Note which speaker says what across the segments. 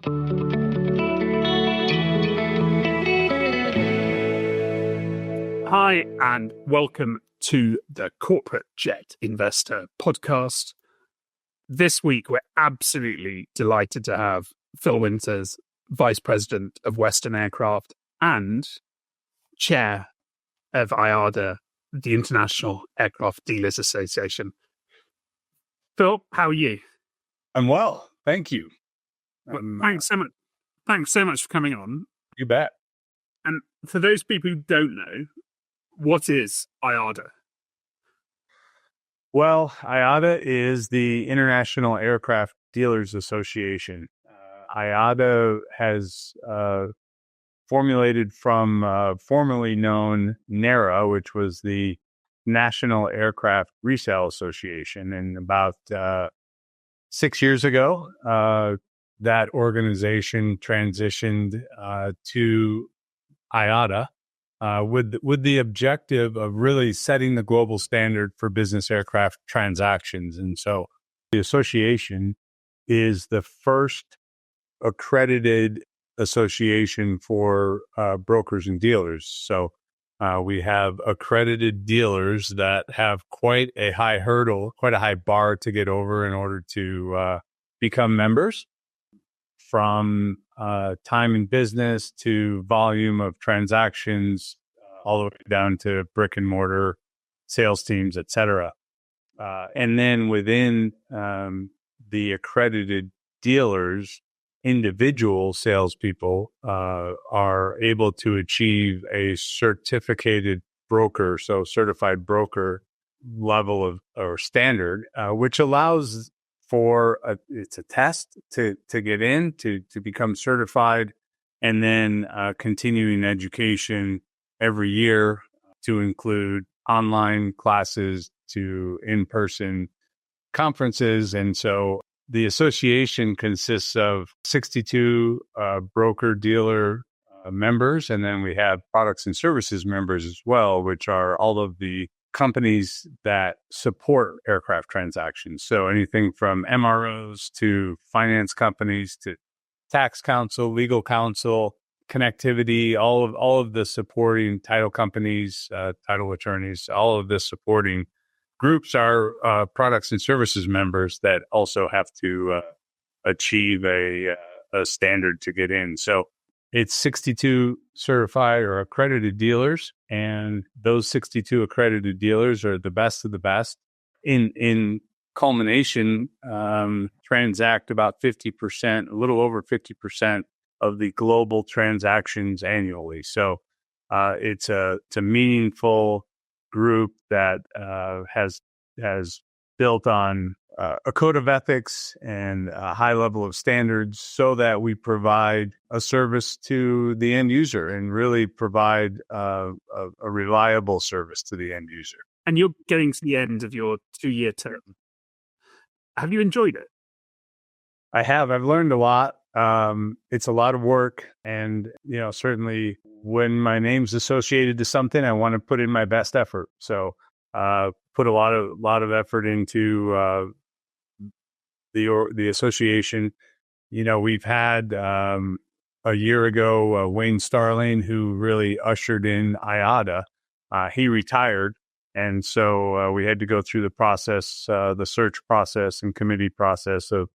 Speaker 1: Hi, and welcome to the Corporate Jet Investor podcast. This week, we're absolutely delighted to have Phil Winters, Vice President of Western Aircraft and Chair of IADA, the International Aircraft Dealers Association. Phil, how are you?
Speaker 2: I'm well, thank you.
Speaker 1: Thanks so much. Thanks so much for coming on.
Speaker 2: You bet.
Speaker 1: And for those people who don't know, what is IADA?
Speaker 2: Well, IADA is the International Aircraft Dealers Association. IADA has formulated from formerly known NARA, which was the National Aircraft Resale Association. And about 6 years ago, that organization transitioned to IADA with the objective of really setting the global standard for business aircraft transactions. And so the association is the first accredited association for brokers and dealers. So we have accredited dealers that have quite a high hurdle, quite a high bar to get over in order to become members. From time in business to volume of transactions, all the way down to brick and mortar sales teams, et cetera. And then within the accredited dealers, individual salespeople are able to achieve a certificated broker, so certified broker level of or standard, which allows for it's a test to get in, to become certified, and then continuing education every year to include online classes to in-person conferences. And so the association consists of 62 broker-dealer members, and then we have products and services members as well, which are all of the companies that support aircraft transactions. So anything from MROs to finance companies to tax counsel, legal counsel, connectivity, all of the supporting title companies, title attorneys, all of the supporting groups are products and services members that also have to achieve a standard to get in. So it's 62 certified or accredited dealers, and those 62 accredited dealers are the best of the best. In culmination, transact about 50%, a little over 50% of the global transactions annually. So it's a meaningful group that has built on a code of ethics and a high level of standards so that we provide a service to the end user and really provide a reliable service to the end user.
Speaker 1: And you're getting to the end of your 2-year term. Have you enjoyed it?
Speaker 2: I have. I've learned a lot. It's a lot of work. And, certainly when my name's associated to something, I want to put in my best effort. So put a lot of effort into the association. We've had a year ago Wayne Starling, who really ushered in IADA. He retired, and so we had to go through the process, the search process and committee process of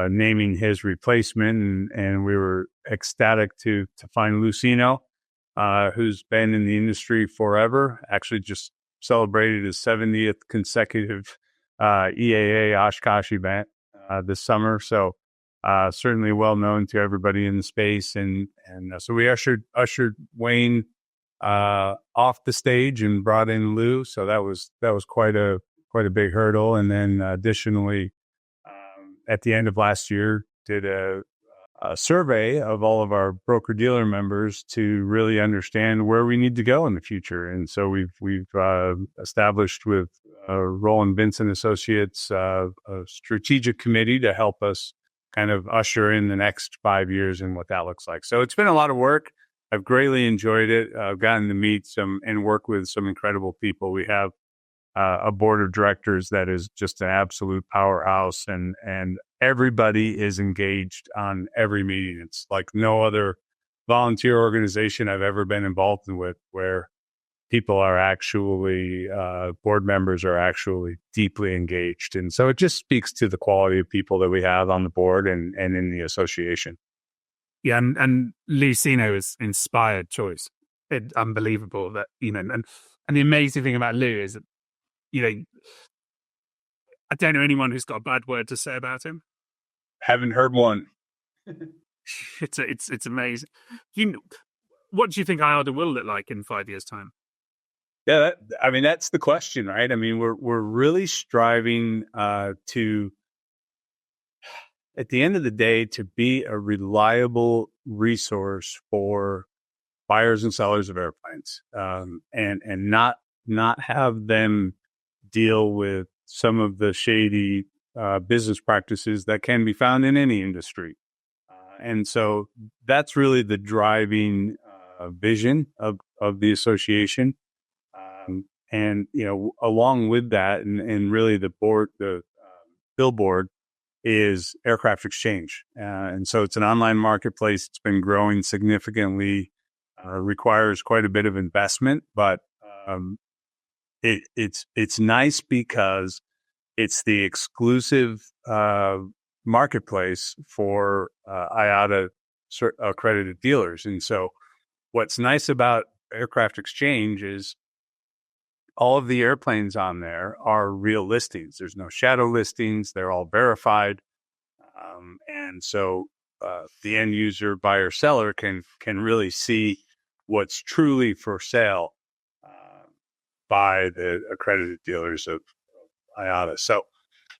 Speaker 2: naming his replacement, and we were ecstatic to find Lucino, who's been in the industry forever. Actually, just celebrated his 70th consecutive EAA Oshkosh event this summer. So certainly well known to everybody in the space. And so we ushered Wayne off the stage and brought in Lou. So that was quite a big hurdle. And then additionally, at the end of last year, did a survey of all of our broker-dealer members to really understand where we need to go in the future. And so we've established with Roland Vincent Associates a strategic committee to help us kind of usher in the next 5 years and what that looks like. So it's been a lot of work. I've greatly enjoyed it. I've gotten to meet and work with some incredible people. We have a board of directors that is just an absolute powerhouse, and everybody is engaged on every meeting. It's like no other volunteer organization I've ever been involved with, where people are actually, board members are actually deeply engaged. And so it just speaks to the quality of people that we have on the board and in the association.
Speaker 1: Yeah, and Lucino is inspired choice. Unbelievable that, and the amazing thing about Lou is that, I don't know anyone who's got a bad word to say about him.
Speaker 2: Haven't heard one.
Speaker 1: It's amazing. What do you think IADA will look like in 5 years' time?
Speaker 2: Yeah, that's the question, right? I mean, we're really striving to, at the end of the day, to be a reliable resource for buyers and sellers of airplanes, and not have them deal with some of the shady business practices that can be found in any industry. And so that's really the driving vision of the association. And, along with that, and really the billboard is aircraft exchange. And so it's an online marketplace. It's been growing significantly, requires quite a bit of investment, but it's nice because it's the exclusive marketplace for IADA-accredited dealers. And so what's nice about aircraft exchange is all of the airplanes on there are real listings. There's no shadow listings. They're all verified. And so the end user, buyer, seller can really see what's truly for sale by the accredited dealers of IADA. So,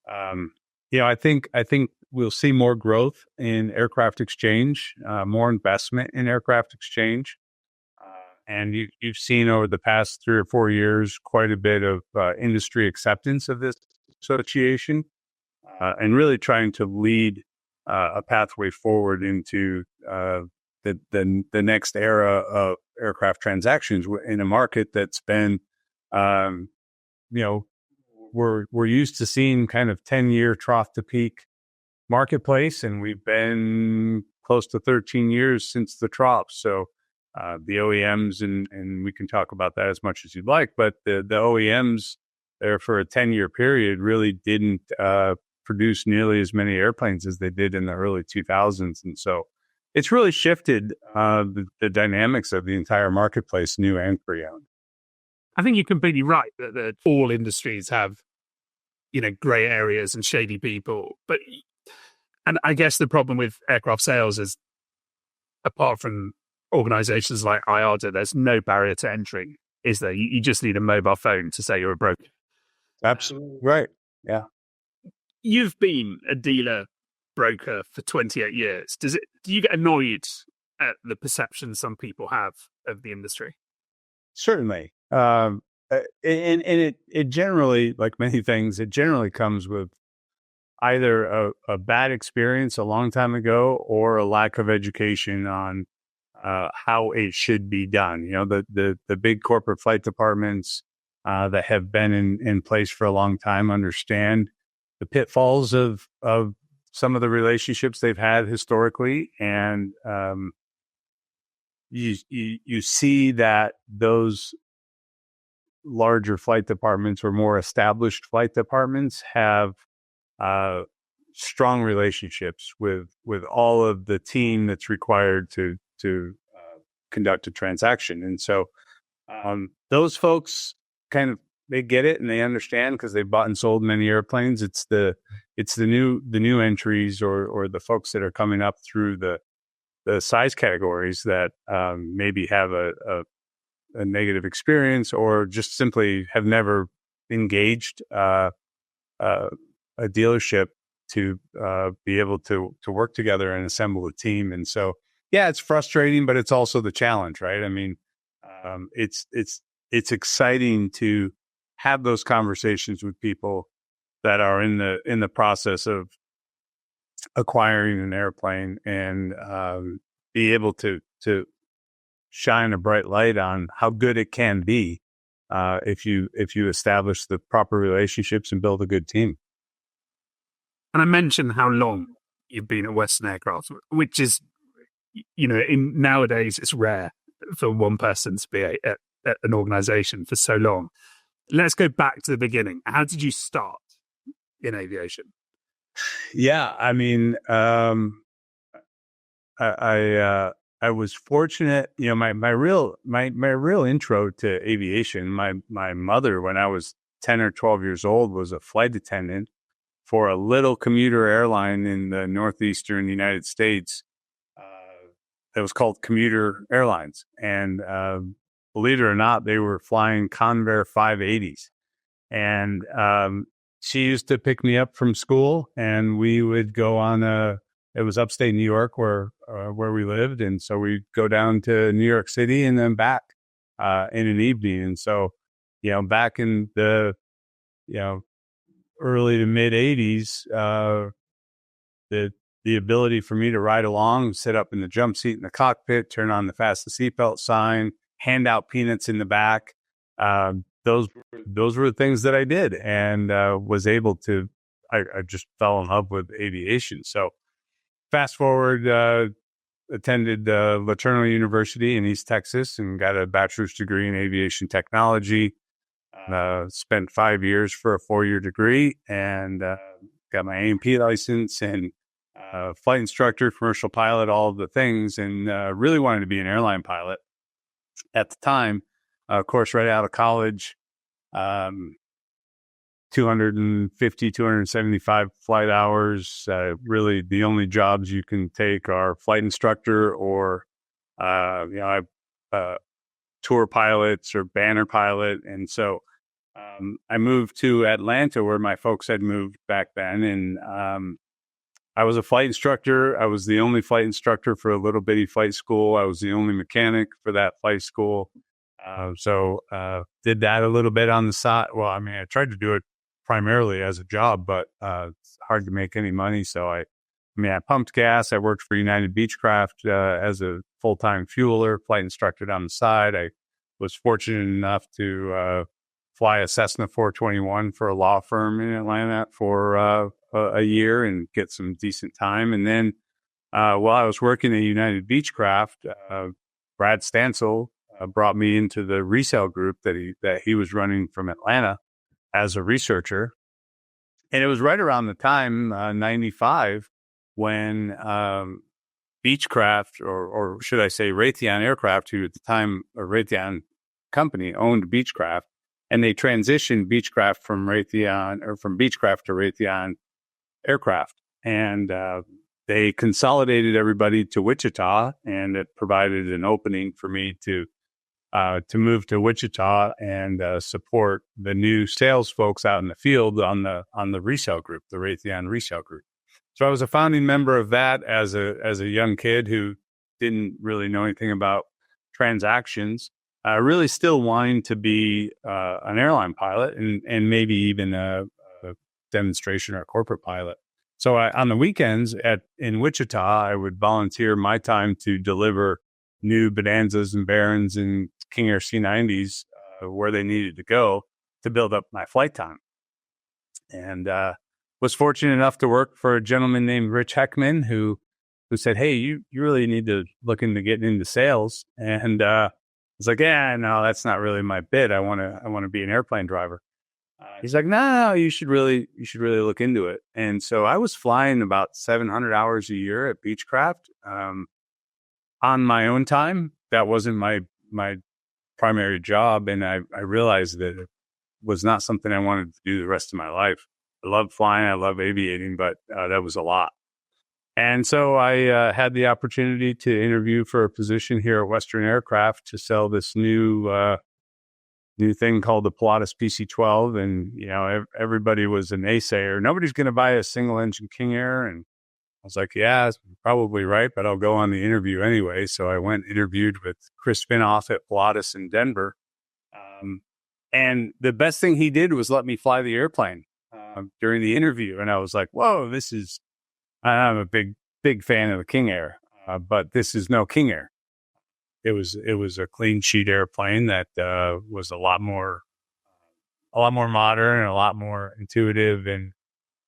Speaker 2: I think we'll see more growth in aircraft exchange, more investment in aircraft exchange. And you've seen over the past 3 or 4 years quite a bit of industry acceptance of this association, and really trying to lead a pathway forward into the next era of aircraft transactions in a market that's been, we're used to seeing kind of 10-year trough to peak marketplace, and we've been close to 13 years since the trough. So the OEMs, and we can talk about that as much as you'd like, but the OEMs there for a 10-year period really didn't produce nearly as many airplanes as they did in the early 2000s. And so it's really shifted the dynamics of the entire marketplace, new and pre-owned.
Speaker 1: I think you're completely right that all industries have, gray areas and shady people. And I guess the problem with aircraft sales is, apart from organizations like IADA, there's no barrier to entry, is there? You just need a mobile phone to say you're a broker.
Speaker 2: Absolutely right. Yeah.
Speaker 1: You've been a dealer broker for 28 years. Do you get annoyed at the perception some people have of the industry?
Speaker 2: Certainly. And it generally, like many things, it generally comes with either a bad experience a long time ago or a lack of education on how it should be done. The big corporate flight departments that have been in place for a long time understand the pitfalls of some of the relationships they've had historically, and you see that those larger flight departments or more established flight departments have strong relationships with all of the team that's required to conduct a transaction. And so those folks they get it and they understand because they've bought and sold many airplanes. It's the new entries or the folks that are coming up through the size categories that maybe have a negative experience or just simply have never engaged a dealership to be able to work together and assemble a team. And so, yeah, it's frustrating, but it's also the challenge, right? I mean, it's exciting to have those conversations with people that are in the process of acquiring an airplane and be able to shine a bright light on how good it can be if you establish the proper relationships and build a good team.
Speaker 1: And I mentioned how long you've been at Western Aircraft, which is, in nowadays it's rare for one person to be at an organization for so long. Let's go back to the beginning. How did you start in aviation?
Speaker 2: Yeah, I mean, I was fortunate. My real intro to aviation. My mother, when I was 10 or 12 years old, was a flight attendant for a little commuter airline in the northeastern United States. It was called Commuter Airlines, and believe it or not, they were flying Convair 580s. And she used to pick me up from school, and we would go on it was upstate New York where we lived. And so we'd go down to New York City and then back in an evening. And so, back in the, early to mid 80s, the ability for me to ride along, sit up in the jump seat in the cockpit, turn on the fasten seatbelt sign, hand out peanuts in the back. Those were the things that I did, and was able to. I just fell in love with aviation. So fast forward, attended LaTourneau University in East Texas and got a bachelor's degree in aviation technology. Spent 5 years for a 4-year degree, and got my A&P license and flight instructor, commercial pilot, all of the things, and really wanted to be an airline pilot at the time. Of course, right out of college, 250, 275 flight hours. Really, the only jobs you can take are flight instructor or, tour pilots or banner pilot. And so I moved to Atlanta, where my folks had moved back then. And I was a flight instructor. I was the only flight instructor for a little bitty flight school. I was the only mechanic for that flight school. So did that a little bit on the side. Well, I mean, I tried to do it primarily as a job, but it's hard to make any money. So I pumped gas. I worked for United Beechcraft as a full-time fueler, flight instructor on the side. I was fortunate enough to fly a Cessna 421 for a law firm in Atlanta for a year and get some decent time. And then while I was working at United Beechcraft, Brad Stansel brought me into the resale group that he was running from Atlanta as a researcher. And it was right around the time, 95, when Beechcraft, or should I say Raytheon Aircraft, who at the time, a Raytheon company, owned Beechcraft, and they transitioned Beechcraft from Beechcraft to Raytheon Aircraft. And they consolidated everybody to Wichita, and it provided an opening for me to move to Wichita and support the new sales folks out in the field on the resale group, the Raytheon resale group. So I was a founding member of that as a young kid who didn't really know anything about transactions. Really still wanting to be an airline pilot and maybe even a demonstration or a corporate pilot. So on the weekends in Wichita, I would volunteer my time to deliver new Bonanzas and Barons and King Air C90s where they needed to go to build up my flight time. And was fortunate enough to work for a gentleman named Rich Heckman who said, "Hey, you really need to look into getting into sales." And I was like, "Yeah, no, that's not really my bit. I want to be an airplane driver." He's like, "No, you should really look into it." And so I was flying about 700 hours a year at Beechcraft on my own time. That wasn't my primary job, and I realized that it was not something I wanted to do the rest of my life. I love flying, I love aviating, but that was a lot. And so I had the opportunity to interview for a position here at Western Aircraft to sell this new thing called the Pilatus PC-12. And, everybody was a naysayer. Nobody's going to buy a single engine King Air. And I was like, yeah, that's probably right, but I'll go on the interview anyway. So I went and interviewed with Chris Spinoff at Pilatus in Denver. And the best thing he did was let me fly the airplane during the interview. And I was like, whoa, I'm a big fan of the King Air, but this is no King Air. it was a clean sheet airplane that was a lot more modern and a lot more intuitive and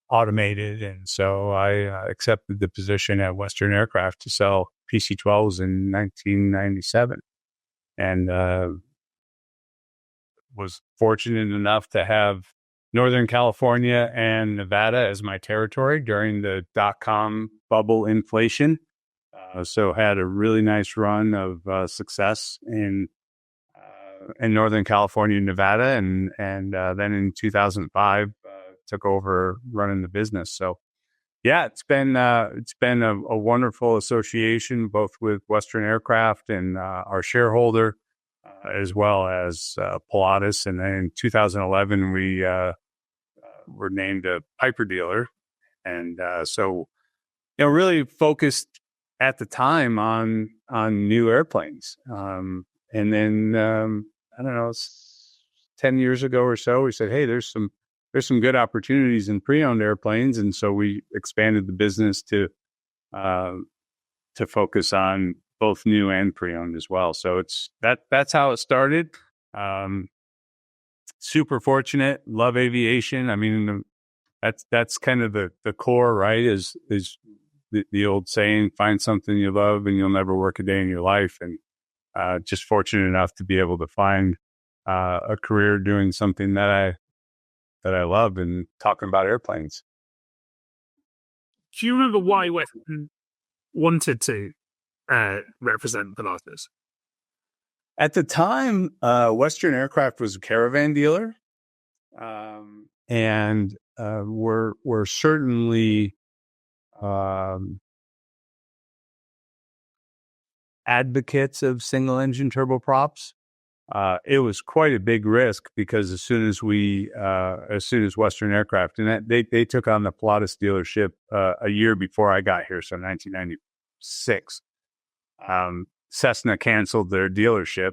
Speaker 2: automated. And so I accepted the position at Western Aircraft to sell PC-12s in 1997, and was fortunate enough to have Northern California and Nevada as my territory during the dot-com bubble inflation. So had a really nice run of success in Northern California and Nevada, and then in 2005 took over running the business. So yeah, it's been a wonderful association, both with Western Aircraft and our shareholder, as well as Pilatus. And then in 2011, we were named a Piper dealer, and so really focused at the time on new airplanes. And then I don't know, 10 years ago or so, we said, hey, there's some good opportunities in pre-owned airplanes, and so we expanded the business to focus on both new and pre-owned as well. So that's how it started. Super fortunate, love aviation. I mean, that's kind of the core, right? Is the old saying, find something you love and you'll never work a day in your life. And just fortunate enough to be able to find a career doing something that I love and talking about airplanes.
Speaker 1: Do you remember why Western wanted to represent Pilatus?
Speaker 2: At the time, Western Aircraft was a caravan dealer, and we're certainly advocates of single-engine turboprops. It was quite a big risk because as soon as Western Aircraft, and they took on the Pilatus dealership a year before I got here, so 1996. Cessna canceled their dealership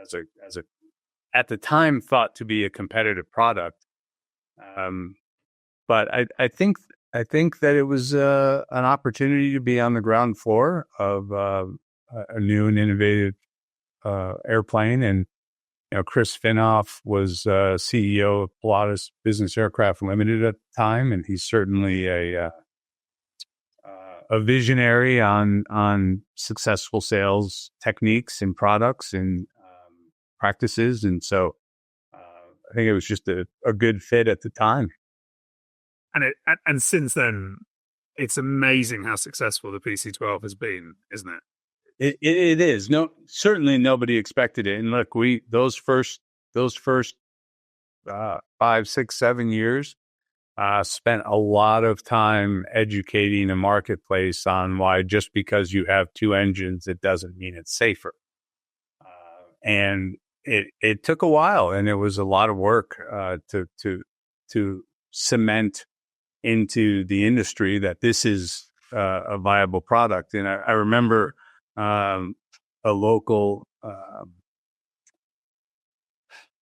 Speaker 2: as a at the time thought to be a competitive product, but I think that it was an opportunity to be on the ground floor of a new and innovative airplane. And Chris Finoff was CEO of Pilatus Business Aircraft Limited at the time, and he's certainly a visionary on successful sales techniques and products and practices. And so I think it was just a good fit at the time.
Speaker 1: And since then, it's amazing how successful the PC-12 has been, isn't it?
Speaker 2: It is. No, certainly nobody expected it. And look, those first 5, 6, 7 years spent a lot of time educating the marketplace on why just because you have two engines, it doesn't mean it's safer. And it took a while, and it was a lot of work to cement into the industry that this is a viable product. And I remember a local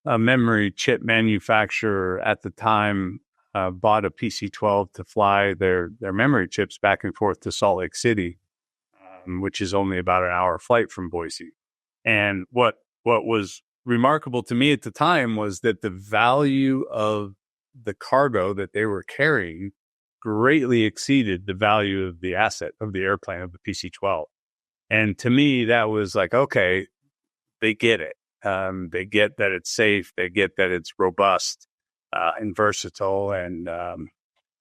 Speaker 2: a memory chip manufacturer at the time bought a PC-12 to fly their memory chips back and forth to Salt Lake City, which is only about an hour flight from Boise. And what was remarkable to me at the time was that the value of the cargo that they were carrying greatly exceeded the value of the asset of the airplane, of the PC-12. And to me, that was like, okay, they get it. They get that it's safe. They get that it's robust and versatile. And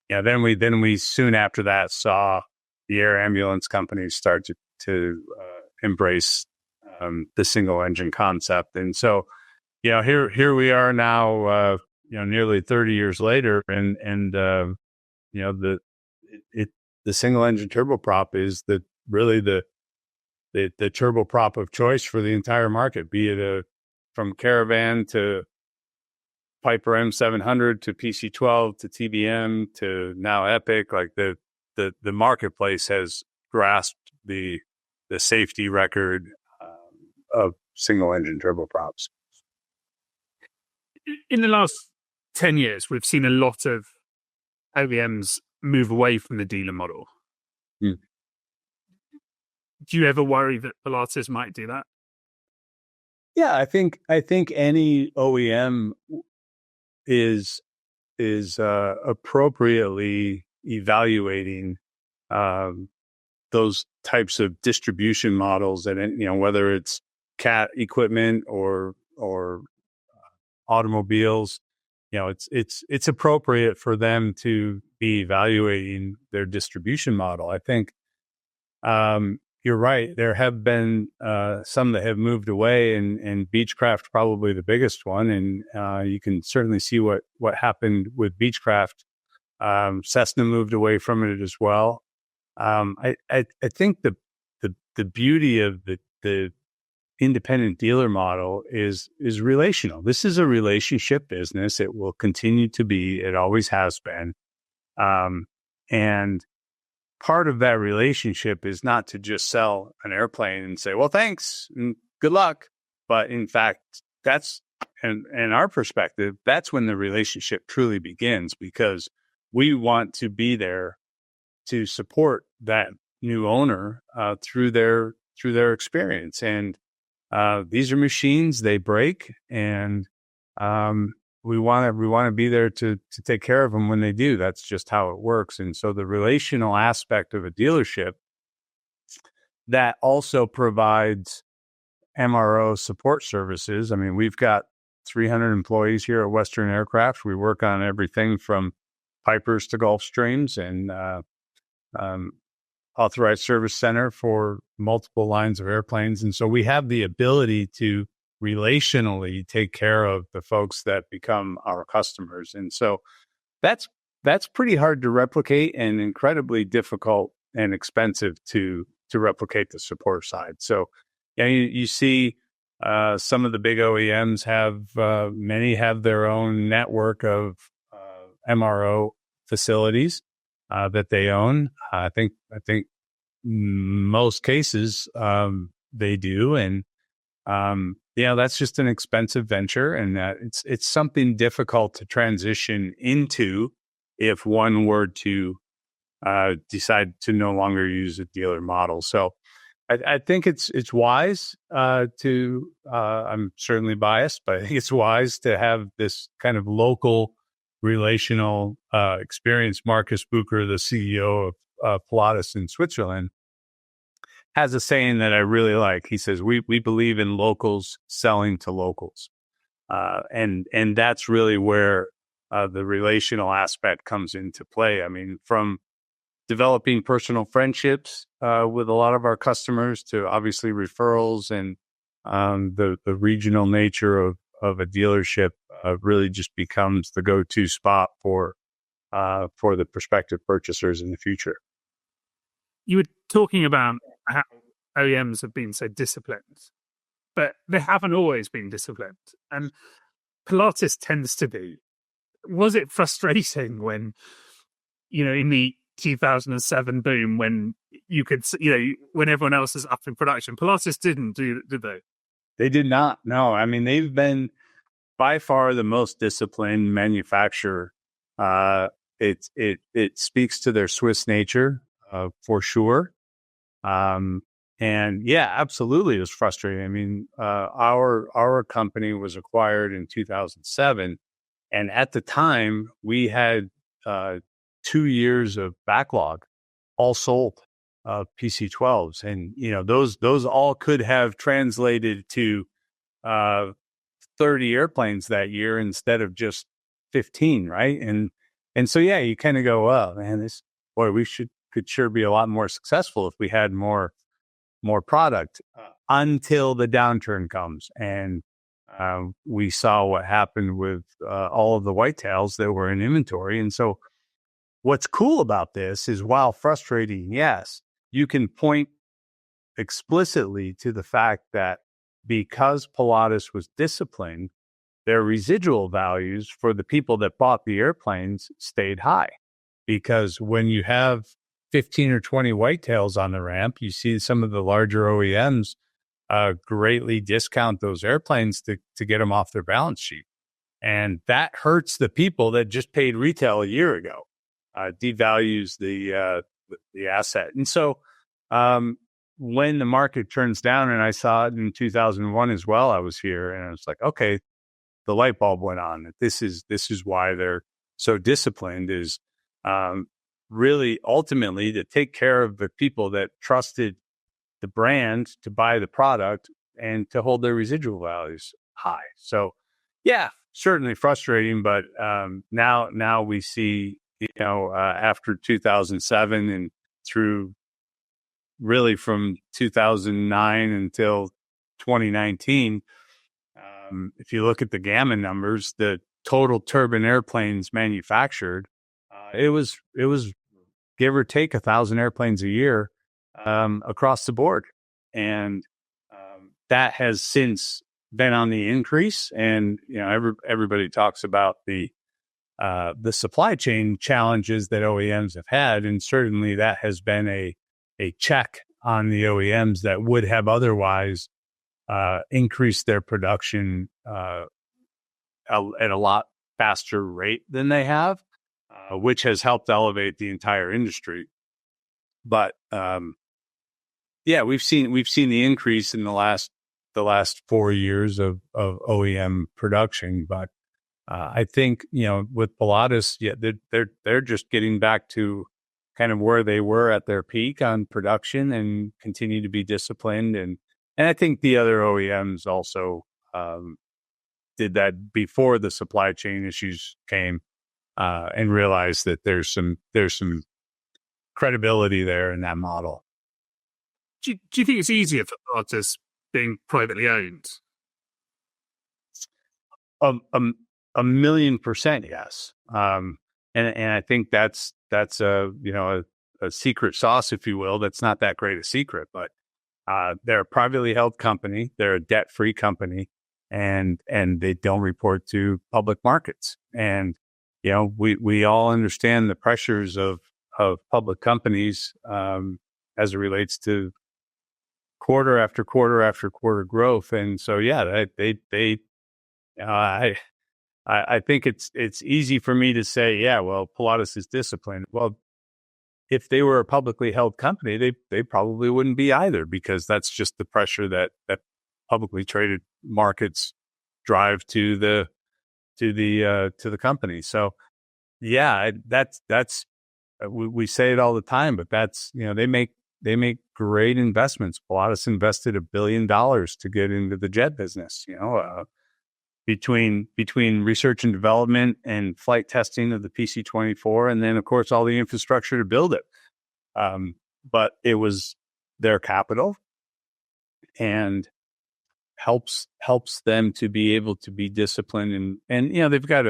Speaker 2: then we soon after that saw the air ambulance companies start to embrace the single engine concept. And so, here we are now, nearly 30 years later, and the single engine turboprop is really the turboprop of choice for the entire market, be it from Caravan to Piper M700 to PC-12 to TBM to now Epic. Like the marketplace has grasped the safety record of single engine turboprops.
Speaker 1: In the last 10 years, we've seen a lot of OEMs move away from the dealer model. Do you ever worry that Pilatus might do that?
Speaker 2: Yeah, I think any OEM is appropriately evaluating those types of distribution models, and whether it's cat equipment or automobiles, it's appropriate for them to be evaluating their distribution model. I think you're right. There have been some that have moved away, and Beechcraft probably the biggest one. And you can certainly see what happened with Beechcraft. Cessna moved away from it as well. I think the beauty of the independent dealer model is relational. This is a relationship business. It will continue to be. It always has been. And part of that relationship is not to just sell an airplane and say, well, thanks and good luck. But in fact, that's, in our perspective, that's when the relationship truly begins, because we want to be there to support that new owner through their experience. And these are machines, they break, and we want to be there to take care of them when they do. That's just how it works. And so the relational aspect of a dealership that also provides MRO support services. I mean, we've got 300 employees here at Western Aircraft. We work on everything from Pipers to Gulfstreams, and authorized service center for multiple lines of airplanes. And so we have the ability to relationally take care of the folks that become our customers. And so that's pretty hard to replicate, and incredibly difficult and expensive to replicate the support side. So you see some of the big OEMs many have their own network of MRO facilities that they own. I think most cases they do, and that's just an expensive venture, and it's something difficult to transition into if one were to decide to no longer use a dealer model. So I think it's wise to. I'm certainly biased, but I think it's wise to have this kind of local relational experience. Marcus Bucher, the CEO of Pilatus in Switzerland, has a saying that I really like. He says, we believe in locals selling to locals. And that's really where the relational aspect comes into play. I mean, from developing personal friendships with a lot of our customers to obviously referrals, and the regional nature of a dealership really just becomes the go-to spot for the prospective purchasers in the future.
Speaker 1: You were talking about how OEMs have been so disciplined, but they haven't always been disciplined. And Pilatus tends to be. Was it frustrating when, in the 2007 boom, when you could, when everyone else is up in production, Pilatus didn't, did they?
Speaker 2: They did not. No, I mean, they've been by far the most disciplined manufacturer. It speaks to their Swiss nature, for sure. And yeah, absolutely, it was frustrating. I mean, our company was acquired in 2007, and at the time we had 2 years of backlog, all sold, PC-12s, and those all could have translated to 30 airplanes that year instead of just 15, right? And so yeah, you kind of go, well, man, we could sure be a lot more successful if we had more product, until the downturn comes. And we saw what happened with all of the whitetails that were in inventory. And so what's cool about this is, while frustrating, yes, you can point explicitly to the fact that because Pilatus was disciplined, their residual values for the people that bought the airplanes stayed high. Because when you have 15 or 20 whitetails on the ramp, you see some of the larger OEMs greatly discount those airplanes to get them off their balance sheet. And that hurts the people that just paid retail a year ago, devalues the asset. And so when the market turns down, and I saw it in 2001 as well, I was here, and I was like, okay, the light bulb went on. This is why they're so disciplined, is really ultimately to take care of the people that trusted the brand to buy the product and to hold their residual values high. So yeah, certainly frustrating, but now we see, after 2007 and through really from 2009 until 2019, if you look at the gamma numbers, the total turbine airplanes manufactured, it was give or take 1,000 airplanes a year across the board, and that has since been on the increase. And everybody talks about the supply chain challenges that OEMs have had, and certainly that has been a check on the OEMs that would have otherwise increased their production at a lot faster rate than they have, which has helped elevate the entire industry. But we've seen the increase in the last 4 years of OEM production. But I think with Pilatus, they're just getting back to kind of where they were at their peak on production and continue to be disciplined. And I think the other OEMs also did that before the supply chain issues came, and realized that there's some credibility there in that model.
Speaker 1: Do you think it's easier for artists being privately owned?
Speaker 2: 1,000,000% yes. And I think that's a secret sauce, if you will. That's not that great a secret, but they're a privately held company. They're a debt-free company, and they don't report to public markets. And we all understand the pressures of public companies as it relates to quarter after quarter after quarter growth. And so, I think it's easy for me to say, well, Pilatus is disciplined. Well, if they were a publicly held company, they probably wouldn't be either, because that's just the pressure that publicly traded markets drive to the company. So that's we say it all the time, but that's they make great investments. Pilatus invested $1 billion to get into the jet business. Between research and development and flight testing of the PC-24, and then of course all the infrastructure to build it. But it was their capital, and helps them to be able to be disciplined, and they've got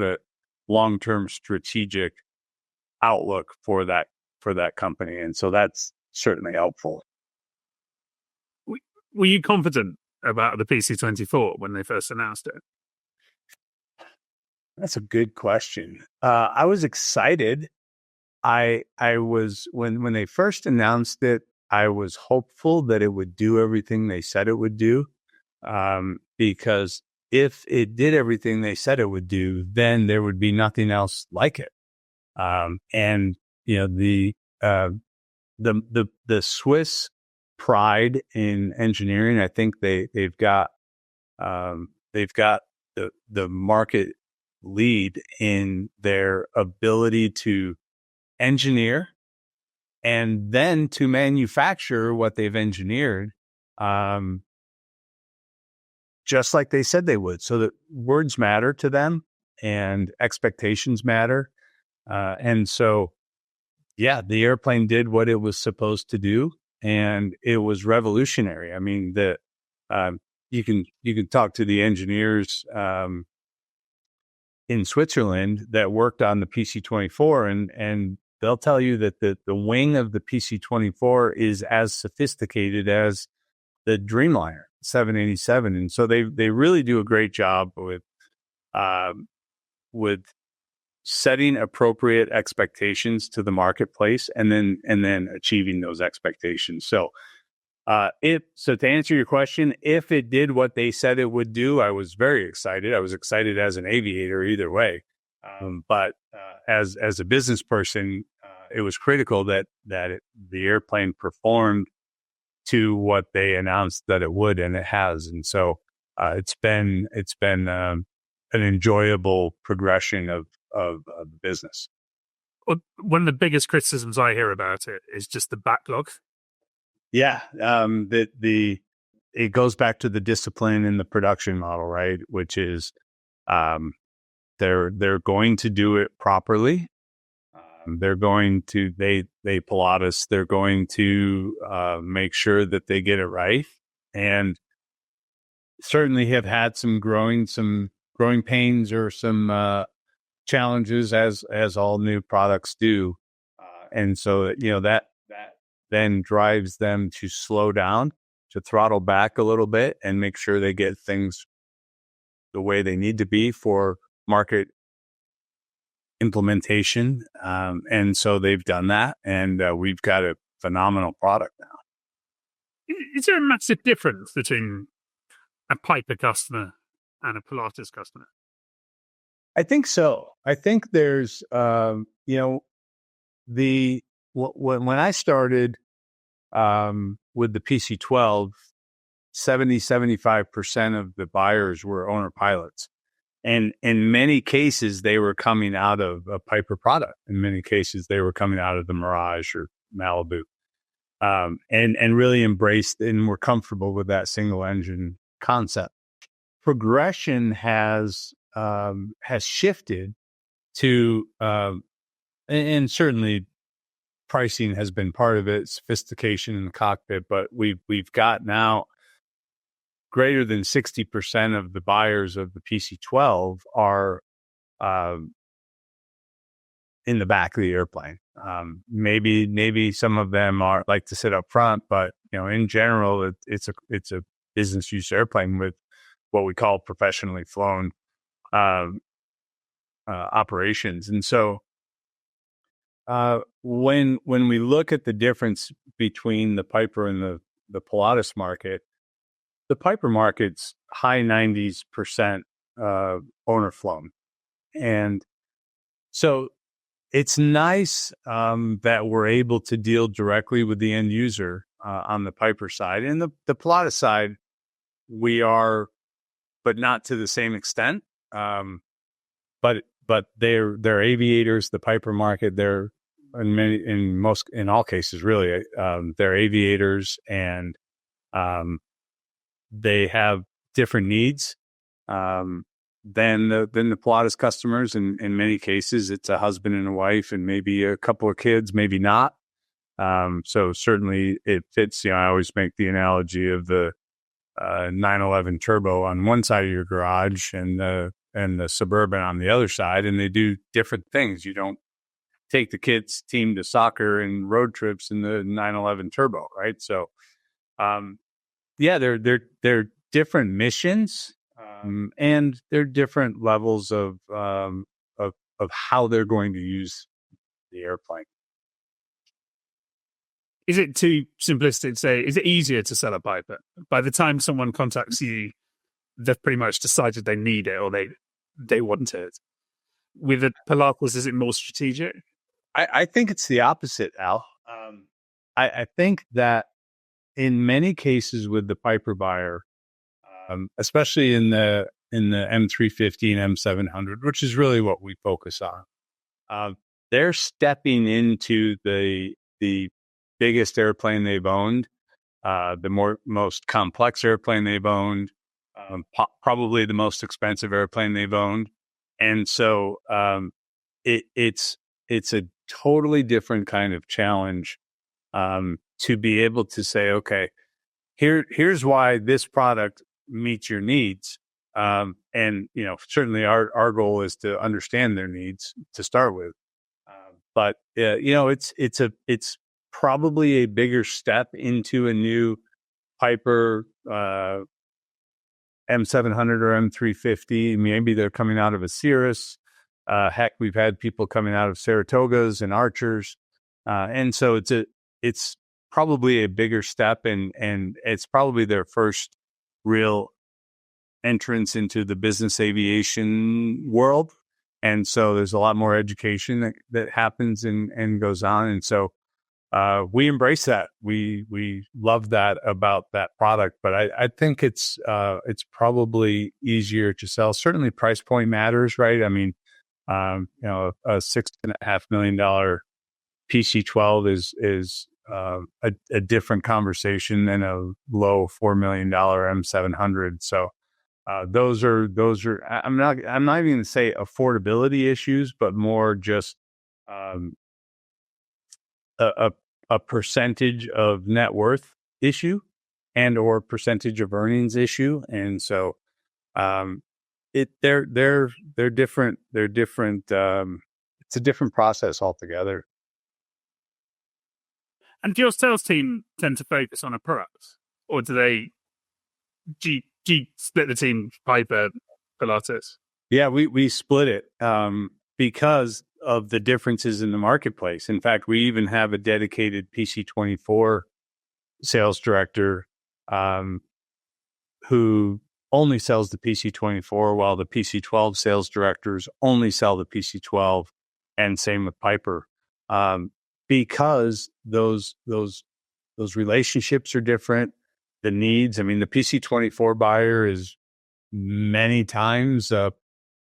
Speaker 2: a long-term strategic outlook for that company, and so that's certainly helpful.
Speaker 1: Were you confident about the PC-24 when they first announced it?
Speaker 2: That's a good question. I was excited. I was when they first announced it, I was hopeful that it would do everything they said it would do, because if it did everything they said it would do, then there would be nothing else like it. And the Swiss pride in engineering, I think they've got the market lead in their ability to engineer and then to manufacture what they've engineered, just like they said they would. So that words matter to them and expectations matter. And so, the airplane did what it was supposed to do, and it was revolutionary. I mean, you can talk to the engineers in Switzerland that worked on the PC-24, and they'll tell you that the wing of the PC-24 is as sophisticated as the Dreamliner 787, and so they really do a great job with setting appropriate expectations to the marketplace, and then achieving those expectations. So, to answer your question, if it did what they said it would do, I was very excited. I was excited as an aviator either way. But as a business person, it was critical that the airplane performed to what they announced that it would, and it has. And so it's been an enjoyable progression of the business.
Speaker 1: Well, one of the biggest criticisms I hear about it is just the backlog.
Speaker 2: Yeah, it goes back to the discipline in the production model, right? Which is they're going to do it properly. They're going to they Pilatus. They're going to make sure that they get it right, and certainly have had some growing pains or some challenges as all new products do, and so that then drives them to slow down, to throttle back a little bit, and make sure they get things the way they need to be for market implementation. And so they've done that, and we've got a phenomenal product now.
Speaker 1: Is there a massive difference between a Piper customer and a Pilatus customer?
Speaker 2: I think so. I think there's, when I started with the PC-12, 75% of the buyers were owner pilots. And in many cases, they were coming out of a Piper product. In many cases, they were coming out of the Mirage or Malibu, and really embraced and were comfortable with that single engine concept. Progression has shifted to, and certainly pricing has been part of it, sophistication in the cockpit, but we've got now greater than 60% of the buyers of the PC-12 are in the back of the airplane. Maybe some of them are like to sit up front, but in general, it's a business use airplane with what we call professionally flown operations. And so when we look at the difference between the Piper and the Pilatus market, the Piper market's high 90% owner flown. And so it's nice that we're able to deal directly with the end user on the Piper side. And the Pilatus side, we are, but not to the same extent. But they're aviators. The Piper market, they're in all cases really, they're aviators, and they have different needs than the Pilatus customers. In many cases, it's a husband and a wife and maybe a couple of kids, maybe not. So certainly it fits. I always make the analogy of the 911 Turbo on one side of your garage and the Suburban on the other side, and they do different things. You don't take the kids' team to soccer and road trips in the 911 Turbo, right? So, they're different missions, and they're different levels of how they're going to use the airplane.
Speaker 1: Is it too simplistic to say, is it easier to sell a Piper? By the time someone contacts you, they've pretty much decided they need it or they want it. With the Pilatus, is it more strategic?
Speaker 2: I think it's the opposite, Al. I think that in many cases with the Piper buyer, especially in the M350 and M700, which is really what we focus on, they're stepping into the biggest airplane they've owned, the most complex airplane they've owned, probably the most expensive airplane they've owned. And so it's a totally different kind of challenge to be able to say, okay, here's why this product meets your needs. And certainly our goal is to understand their needs to start with. But it's probably a bigger step into a new Piper M700 or M350. Maybe they're coming out of a Cirrus. Heck, we've had people coming out of Saratogas and Archers. And so it's probably a bigger step, and it's probably their first real entrance into the business aviation world. And so there's a lot more education that happens and goes on. And so we embrace that. We love that about that product, but I think it's probably easier to sell. Certainly price point matters, right? I mean, a $6.5 million PC-12 is a different conversation than a low $4 million M700. So those are I'm not even going to say affordability issues, but more just um, a percentage of net worth issue and or percentage of earnings issue. And so they're different. They're different. It's a different process altogether.
Speaker 1: And do your sales team tend to focus on a product, or do you split the team, Piper, Pilatus?
Speaker 2: Yeah, we split it because of the differences in the marketplace. In fact, we even have a dedicated PC-24 sales director who only sells the PC-24, while the PC-12 sales directors only sell the PC-12, and same with Piper. Because those relationships are different, the needs. I mean, the PC-24 buyer is many times a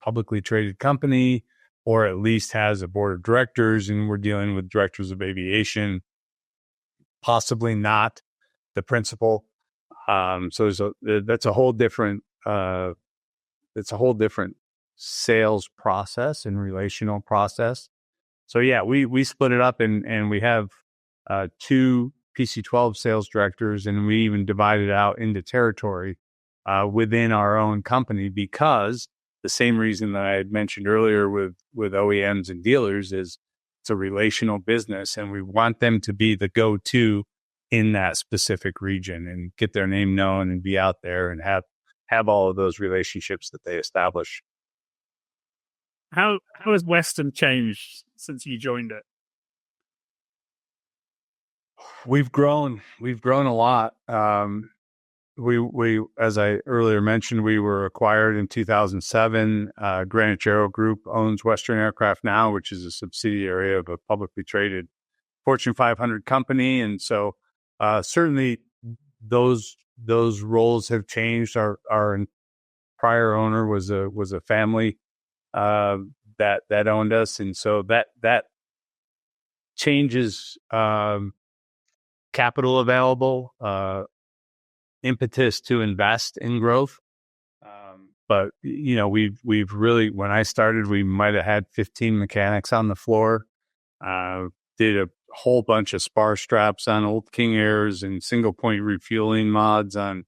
Speaker 2: publicly traded company, or at least has a board of directors, and we're dealing with directors of aviation, possibly not the principal. So that's a whole different sales process and relational process. So yeah, we split it up and we have two PC-12 sales directors, and we even divided it out into territory within our own company, because the same reason that I had mentioned earlier with OEMs and dealers is it's a relational business, and we want them to be the go-to in that specific region and get their name known and be out there and have all of those relationships that they establish.
Speaker 1: How has Western changed since you joined it?
Speaker 2: We've grown a lot. We as I earlier mentioned, we were acquired in 2007. Greenwich Aero Group owns Western Aircraft now, which is a subsidiary of a publicly traded Fortune 500 company, and so certainly those roles have changed. Our prior owner was a family that owned us, and so that changes capital available, impetus to invest in growth. But we've really, when I started, we might have had 15 mechanics on the floor. Did a whole bunch of spar straps on old King Airs and single point refueling mods on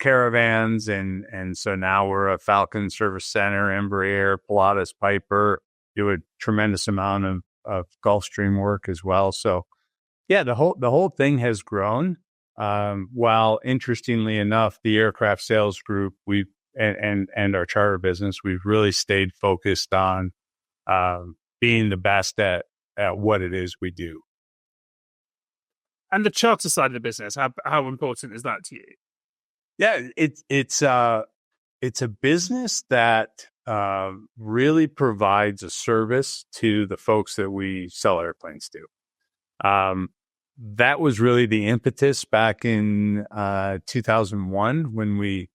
Speaker 2: caravans, and so now we're a Falcon Service Center, Embraer, Pilatus, Piper. Do a tremendous amount of Gulfstream work as well. So yeah, the whole thing has grown. While interestingly enough, the aircraft sales group and our charter business, we've really stayed focused on being the best at what it is we do.
Speaker 1: And the charter side of the business, how important is that to you?
Speaker 2: Yeah, it's a business that really provides a service to the folks that we sell airplanes to. That was really the impetus back in 2001 when we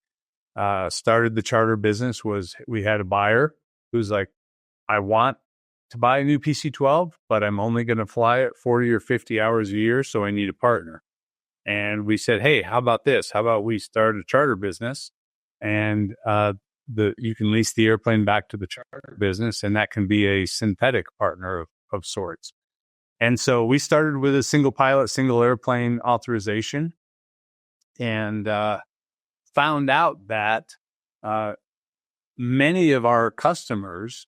Speaker 2: started the charter business. Was we had a buyer who's like, I want to buy a new PC-12, but I'm only going to fly it 40 or 50 hours a year, so I need a partner. And we said, hey, how about this? How about we start a charter business, and you can lease the airplane back to the charter business, and that can be a synthetic partner of sorts. And so we started with a single pilot, single airplane authorization, and found out that many of our customers,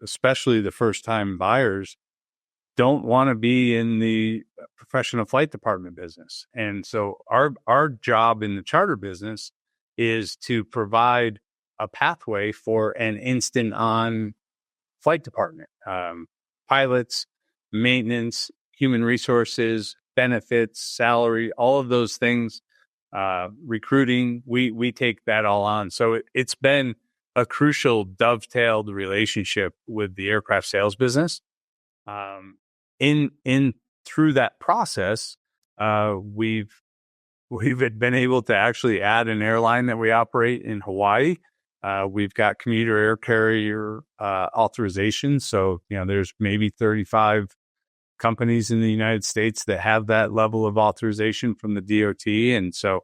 Speaker 2: especially the first-time buyers, don't want to be in the professional flight department business. And so our job in the charter business is to provide a pathway for an instant-on flight department. Pilots, maintenance, human resources, benefits, salary, all of those things, recruiting, we take that all on. So it's been a crucial dovetailed relationship with the aircraft sales business. In through that process, we've been able to actually add an airline that we operate in Hawaii. We've got commuter air carrier authorization. So, there's maybe 35 companies in the United States that have that level of authorization from the DOT. And so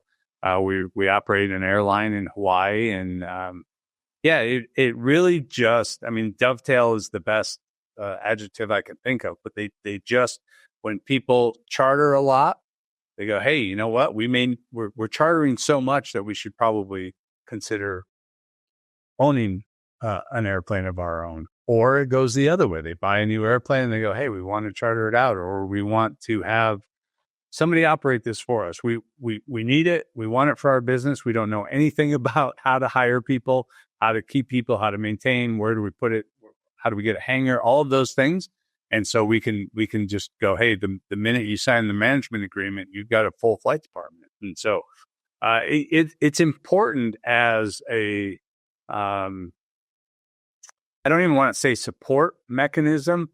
Speaker 2: we operate an airline in Hawaii. And it really just, dovetail is the best adjective I can think of. But they just, when people charter a lot, they go, hey, you know what? We're chartering so much that we should probably consider owning an airplane of our own. Or it goes the other way. They buy a new airplane and they go, hey, we want to charter it out, or we want to have somebody operate this for us. We need it. We want it for our business. We don't know anything about how to hire people, how to keep people, how to maintain, where do we put it? How do we get a hangar? All of those things. And so we can just go, hey, the minute you sign the management agreement, you've got a full flight department. And so it's important as a, I don't even want to say support mechanism,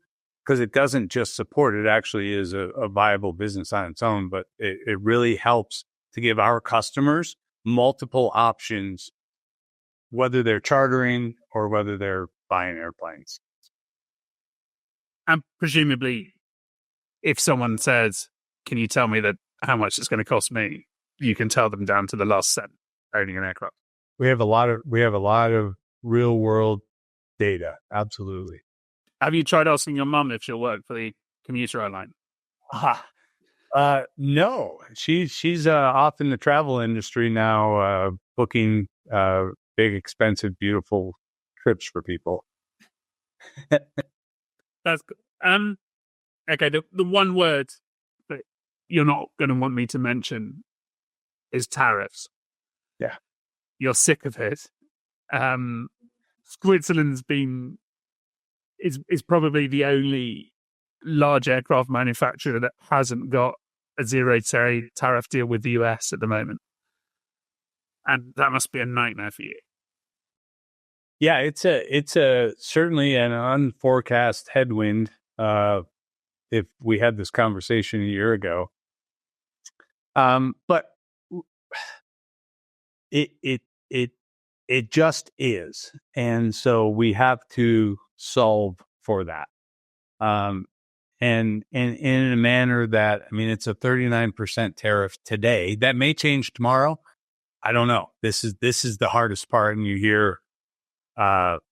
Speaker 2: because it doesn't just support, it actually is a viable business on its own, but it really helps to give our customers multiple options, whether they're chartering or whether they're buying airplanes.
Speaker 1: And presumably, if someone says, can you tell me how much it's going to cost me? You can tell them down to the last cent owning an aircraft.
Speaker 2: We have a lot of real world data. Absolutely.
Speaker 1: Have you tried asking your mum if she'll work for the commuter airline?
Speaker 2: No, she's off in the travel industry now, booking big, expensive, beautiful trips for people.
Speaker 1: That's good. Okay. The one word that you're not going to want me to mention is tariffs.
Speaker 2: Yeah,
Speaker 1: you're sick of it. Switzerland's is probably the only large aircraft manufacturer that hasn't got a zero tariff deal with the US at the moment, and that must be a nightmare for you.
Speaker 2: Yeah, it's a certainly an unforecast headwind. If we had this conversation a year ago, but it just is, and so we have to solve for that, and in a manner that, it's a 39% tariff today. That may change tomorrow. I don't know. This is the hardest part, and you hear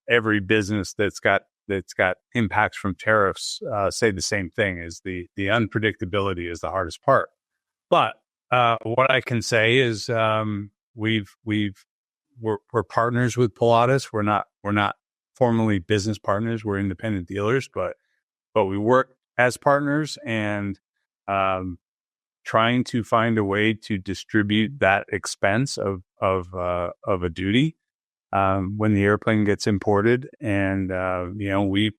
Speaker 2: every business that's got impacts from tariffs say the same thing: is the unpredictability is the hardest part. But what I can say is we're partners with Pilatus. We're not formally business partners. We're independent dealers, but we work as partners, and trying to find a way to distribute that expense of a duty when the airplane gets imported. And we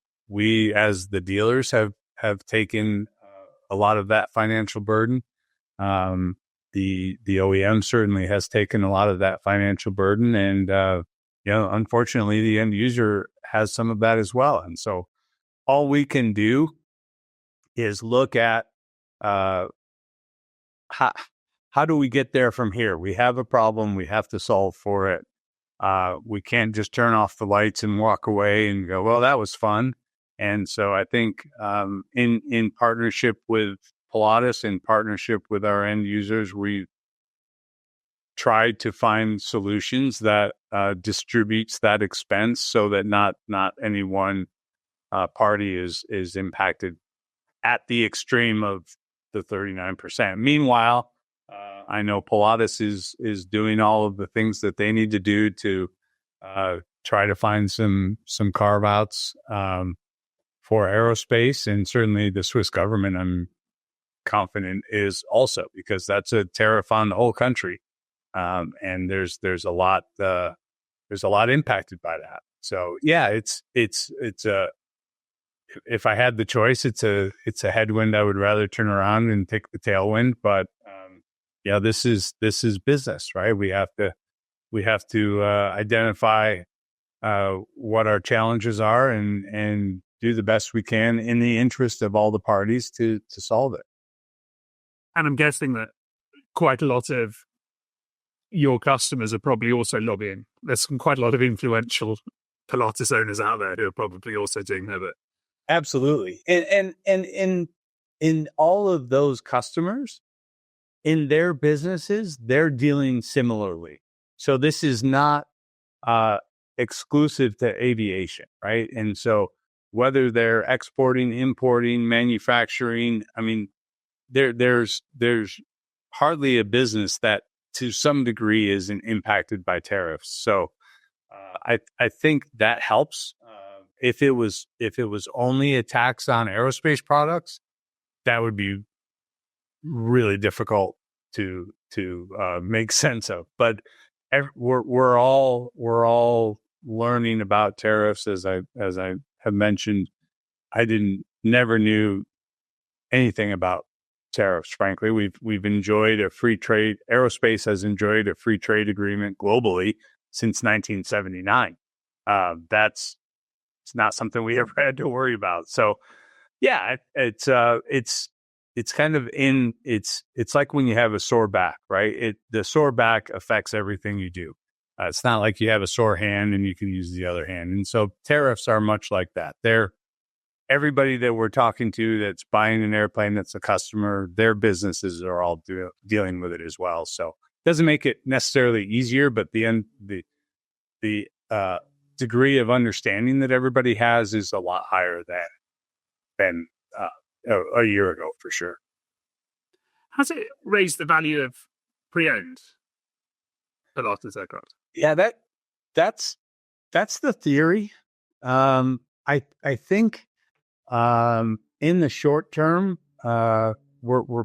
Speaker 2: as the dealers have taken a lot of that financial burden. The OEM certainly has taken a lot of that financial burden, and unfortunately, the end user has some of that as well. And so, all we can do is look at how do we get there from here. We have a problem, we have to solve for it. We can't just turn off the lights and walk away and go, well, that was fun. And so I think in partnership with Pilatus, in partnership with our end users, we tried to find solutions that distributes that expense so that not any one party is impacted at the extreme of the 39%. Meanwhile, I know Pilatus is doing all of the things that they need to do to try to find some carve outs for aerospace, and certainly the Swiss government, I'm confident, is also, because that's a tariff on the whole country, and there's a lot impacted by that. So yeah, it's a, if I had the choice, it's a headwind. I would rather turn around and take the tailwind, but this is business, right? We have to identify what our challenges are and do the best we can in the interest of all the parties to solve it.
Speaker 1: And I'm guessing that quite a lot of your customers are probably also lobbying. There's quite a lot of influential Pilatus owners out there who are probably also doing their bit.
Speaker 2: Absolutely. And in all of those customers, in their businesses, they're dealing similarly. So this is not exclusive to aviation, right? And so whether they're exporting, importing, manufacturing, I mean, there's hardly a business that to some degree isn't impacted by tariffs. So I think that helps. If it was only a tax on aerospace products, that would be really difficult to make sense of. But we're all learning about tariffs, as I have mentioned. I never knew anything about tariffs. Frankly, we've enjoyed a free trade. Aerospace has enjoyed a free trade agreement globally since 1979. It's not something we ever had to worry about. So, yeah, it's kind of it's like when you have a sore back, right? The sore back affects everything you do. It's not like you have a sore hand and you can use the other hand. And so tariffs are much like that. Everybody that we're talking to that's buying an airplane that's a customer, their businesses are all dealing with it as well. So it doesn't make it necessarily easier, but the degree of understanding that everybody has is a lot higher than a year ago, for sure.
Speaker 1: Has it raised the value of pre-owned Pilatus aircraft?
Speaker 2: Yeah, that's the theory. I think in the short term, we're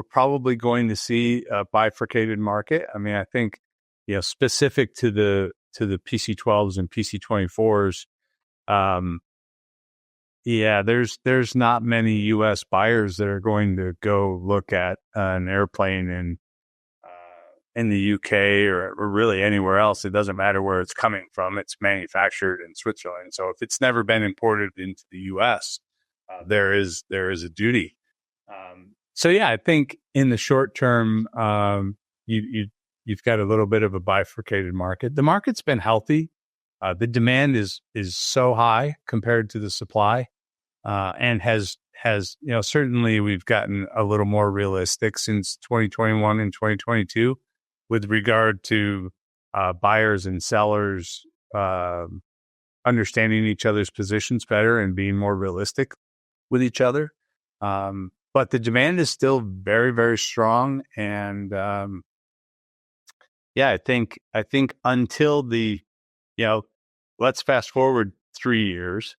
Speaker 2: probably going to see a bifurcated market. I mean, I think specific to the PC-12s and PC-24s. Yeah, there's not many U.S. buyers that are going to go look at an airplane in the UK or really anywhere else. It doesn't matter where it's coming from. It's manufactured in Switzerland. So if it's never been imported into the U.S., there is a duty. So yeah, I think in the short term, you've got a little bit of a bifurcated market. The market's been healthy. The demand is so high compared to the supply, and has certainly we've gotten a little more realistic since 2021 and 2022 with regard to buyers and sellers understanding each other's positions better and being more realistic with each other. But the demand is still very, very strong, and yeah, I think until let's fast forward 3 years.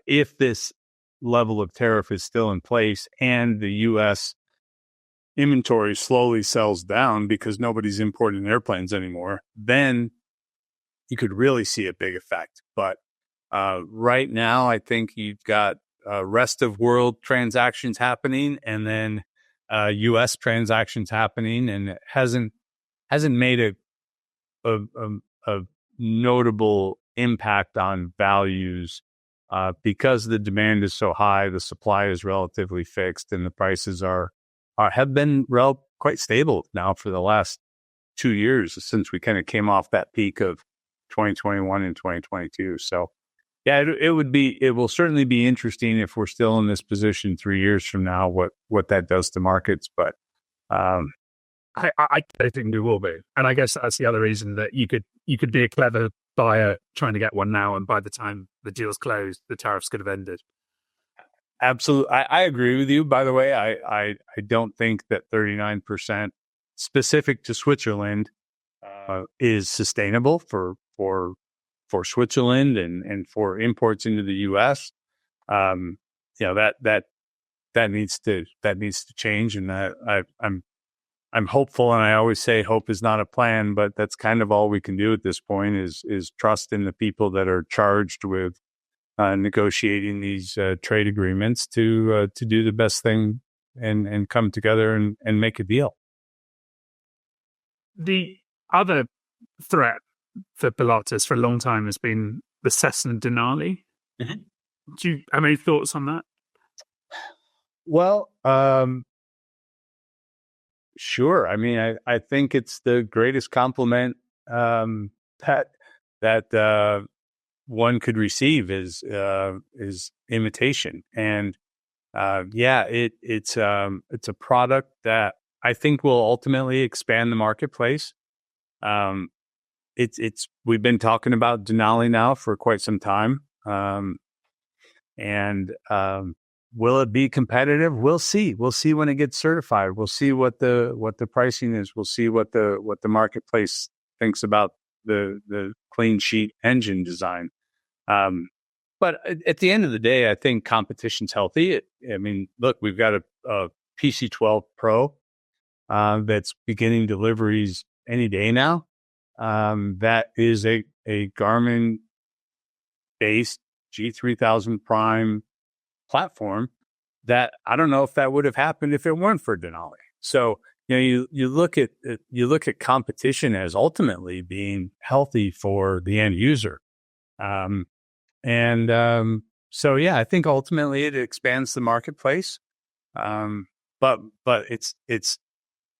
Speaker 2: If this level of tariff is still in place and the U.S. inventory slowly sells down because nobody's importing airplanes anymore, then you could really see a big effect. But right now, I think you've got rest of world transactions happening and then U.S. transactions happening, and it hasn't made a notable impact on values because the demand is so high, the supply is relatively fixed, and the prices have been quite stable now for the last 2 years since we kind of came off that peak of 2021 and 2022. So yeah, it will certainly be interesting if we're still in this position 3 years from now, what that does to markets. But
Speaker 1: I think we will be, and I guess that's the other reason that you could be a clever buyer trying to get one now, and by the time the deal's closed, the tariffs could have ended.
Speaker 2: Absolutely, I agree with you. By the way, I don't think that 39% specific to Switzerland is sustainable for Switzerland and for imports into the U.S. That needs to change, and I'm hopeful, and I always say hope is not a plan, but that's kind of all we can do at this point is trust in the people that are charged with negotiating these trade agreements to do the best thing and come together and make a deal.
Speaker 1: The other threat for Pilatus for a long time has been the Cessna Denali.
Speaker 2: Mm-hmm.
Speaker 1: Do you have any thoughts on that?
Speaker 2: Well, sure. I mean, I think it's the greatest compliment that one could receive is imitation. And it's a product that I think will ultimately expand the marketplace. We've been talking about Denali now for quite some time. Will it be competitive? We'll see. We'll see when it gets certified. We'll see what the pricing is. We'll see what the marketplace thinks about the clean sheet engine design. But at the end of the day, I think competition's healthy. I mean, look, we've got a PC-12 Pro that's beginning deliveries any day now. That is a Garmin-based G3000 Prime platform that I don't know if that would have happened if it weren't for Denali. So, you look at competition as ultimately being healthy for the end user. So yeah, I think ultimately it expands the marketplace. But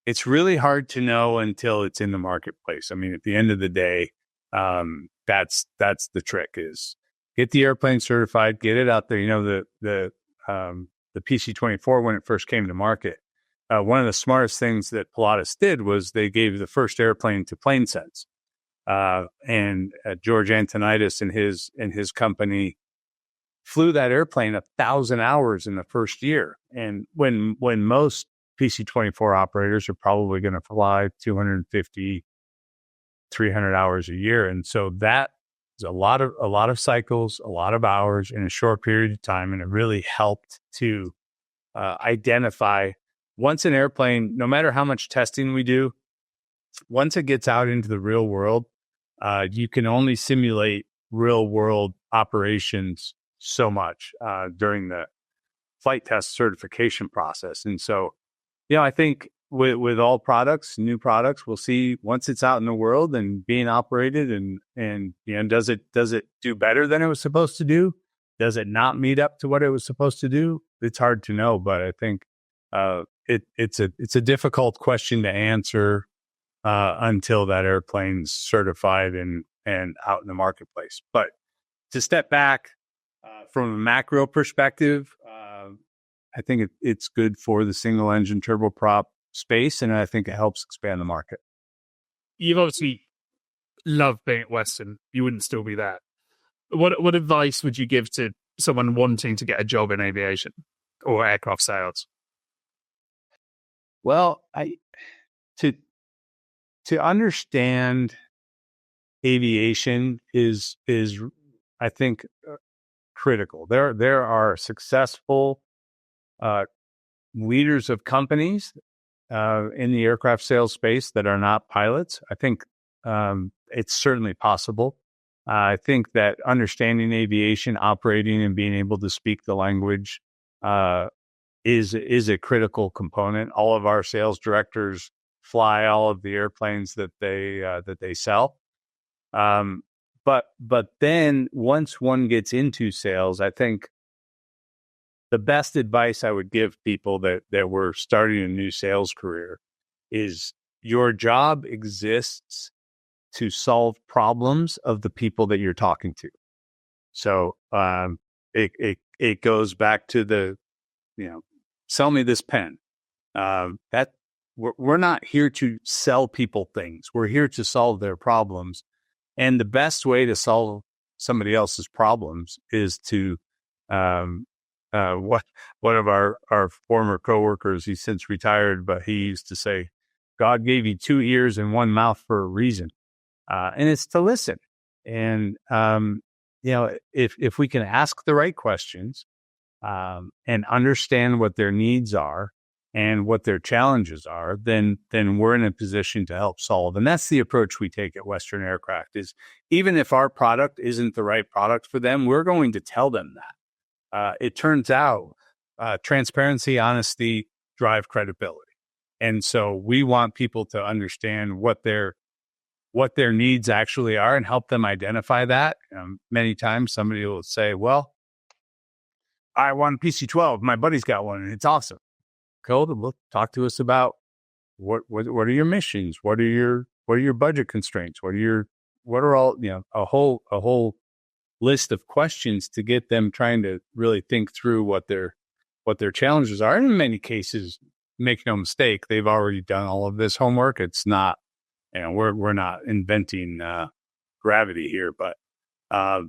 Speaker 2: it's really hard to know until it's in the marketplace. I mean, at the end of the day, that's the trick is get the airplane certified, get it out there. The PC-24, when it first came to market, one of the smartest things that Pilatus did was they gave the first airplane to PlaneSense. And George Antonitis and his company flew that airplane 1,000 hours in the first year. And when most PC-24 operators are probably going to fly 250, 300 hours a year. And so that is a lot of cycles, a lot of hours in a short period of time. And it really helped to identify once an airplane, no matter how much testing we do, once it gets out into the real world, you can only simulate real world operations so much during the flight test certification process. And so, I think with all products, new products, we'll see once it's out in the world and being operated and does it do better than it was supposed to do? Does it not meet up to what it was supposed to do? It's hard to know, but I think it's a difficult question to answer until that airplane's certified and out in the marketplace. But to step back from a macro perspective, I think it's good for the single engine turboprop space, and I think it helps expand the market.
Speaker 1: You've obviously loved being at Western. You wouldn't still be that. What advice would you give to someone wanting to get a job in aviation or aircraft sales?
Speaker 2: Well, to understand aviation is I think critical. There are successful leaders of companies in the aircraft sales space that are not pilots. I think it's certainly possible. I think that understanding aviation, operating, and being able to speak the language is a critical component. All of our sales directors fly all of the airplanes that they sell. But then once one gets into sales, I think the best advice I would give people that were starting a new sales career is your job exists to solve problems of the people that you're talking to. So it goes back to the, sell me this pen. That we're not here to sell people things. We're here to solve their problems. And the best way to solve somebody else's problems is to one of our former coworkers, he's since retired, but he used to say, God gave you 2 ears and 1 mouth for a reason. And it's to listen. And, if we can ask the right questions and understand what their needs are and what their challenges are, then we're in a position to help solve. And that's the approach we take at Western Aircraft is even if our product isn't the right product for them, we're going to tell them that. It turns out transparency, honesty drive credibility. And so we want people to understand what their needs actually are and help them identify that. Many times somebody will say, well, I want a PC-12. My buddy's got one, and it's awesome. Cool. Well, talk to us about what are your missions? What are your budget constraints? What are all, a whole list of questions to get them trying to really think through what their challenges are. And in many cases, make no mistake, they've already done all of this homework. It's not, we're not inventing gravity here, but to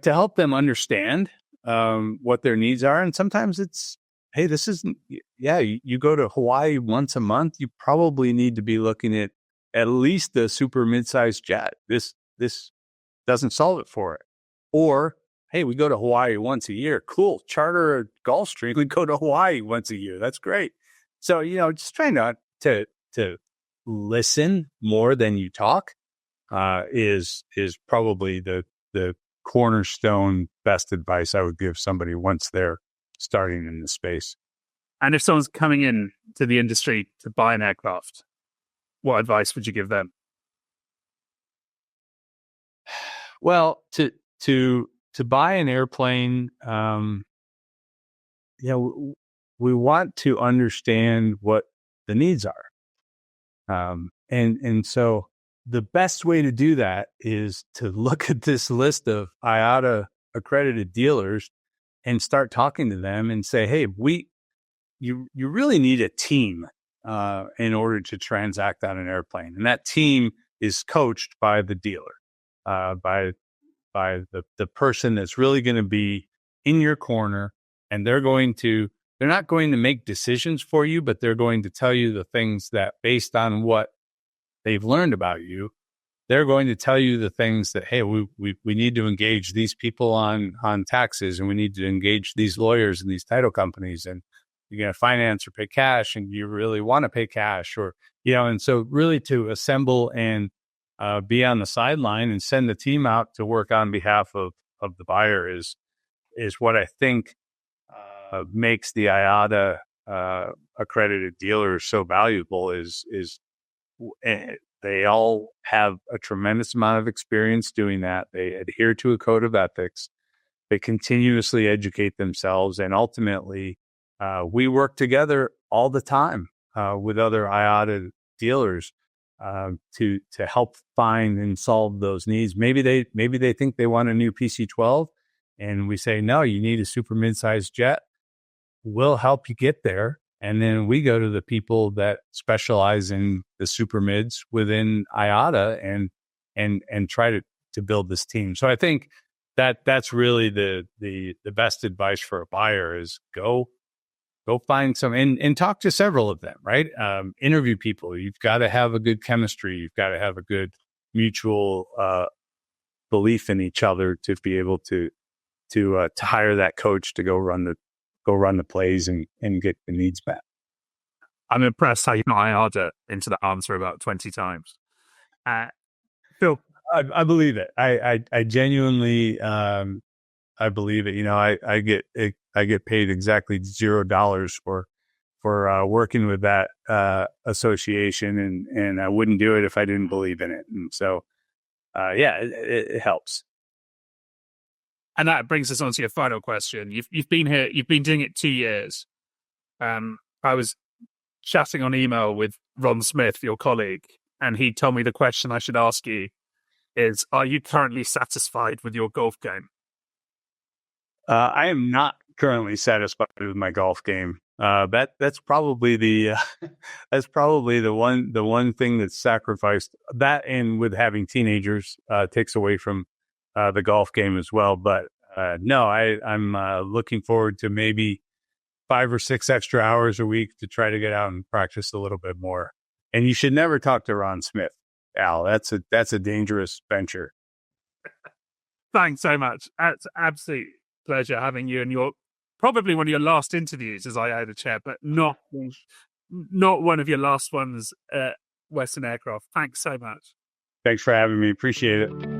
Speaker 2: help them understand what their needs are. And sometimes it's, hey, this isn't, you go to Hawaii once a month, you probably need to be looking at least the super mid-sized jet. This doesn't solve it for it. Or, hey, we go to Hawaii once a year. Cool. Charter a Gulfstream. We go to Hawaii once a year. That's great. So, just trying not to listen more than you talk is probably the cornerstone best advice I would give somebody once they're starting in the space.
Speaker 1: And if someone's coming in to the industry to buy an aircraft, what advice would you give them?
Speaker 2: Well, to buy an airplane, we want to understand what the needs are. And so the best way to do that is to look at this list of IATA-accredited dealers and start talking to them and say, hey, you really need a team in order to transact on an airplane. And that team is coached by the dealer, by the person that's really going to be in your corner. And they're not going to make decisions for you, but they're going to tell you the things that, based on what they've learned about you, they're going to tell you the things that, hey, we need to engage these people on taxes, and we need to engage these lawyers and these title companies, and you're going to finance or pay cash, and you really want to pay cash, or, and so really to assemble and be on the sideline and send the team out to work on behalf of the buyer is what I think makes the IATA accredited dealers so valuable. Is they all have a tremendous amount of experience doing that. They adhere to a code of ethics. They continuously educate themselves, and ultimately, we work together all the time with other IATA dealers to help find and solve those needs. Maybe they think they want a new PC-12, and we say, no, you need a super mid-sized jet. We'll help you get there. And then we go to the people that specialize in the super mids within IATA and try to build this team. So I think that's really the best advice for a buyer is go find some and talk to several of them, right? Interview people. You've got to have a good chemistry. You've got to have a good mutual belief in each other to be able to hire that coach to go run the plays and get the needs met.
Speaker 1: I'm impressed how you've not IADA into the answer about 20 times. Phil,
Speaker 2: I believe it. I genuinely I believe it. I get paid exactly $0 for working with that association, and I wouldn't do it if I didn't believe in it. And so, it helps.
Speaker 1: And that brings us on to your final question. You've been here. You've been doing it 2 years. I was chatting on email with Ron Smith, your colleague, and he told me the question I should ask you is: are you currently satisfied with your golf game?
Speaker 2: I am not currently satisfied with my golf game. That's probably the one thing that's sacrificed. That, and with having teenagers, takes away from the golf game as well. But no, I'm looking forward to maybe 5 or 6 extra hours a week to try to get out and practice a little bit more. And you should never talk to Ron Smith, Al. That's a dangerous venture.
Speaker 1: Thanks so much. It's an absolute pleasure having you, and you're probably one of your last interviews as IADA chair, but not one of your last ones at Western Aircraft. Thanks so much.
Speaker 2: Thanks for having me. Appreciate it.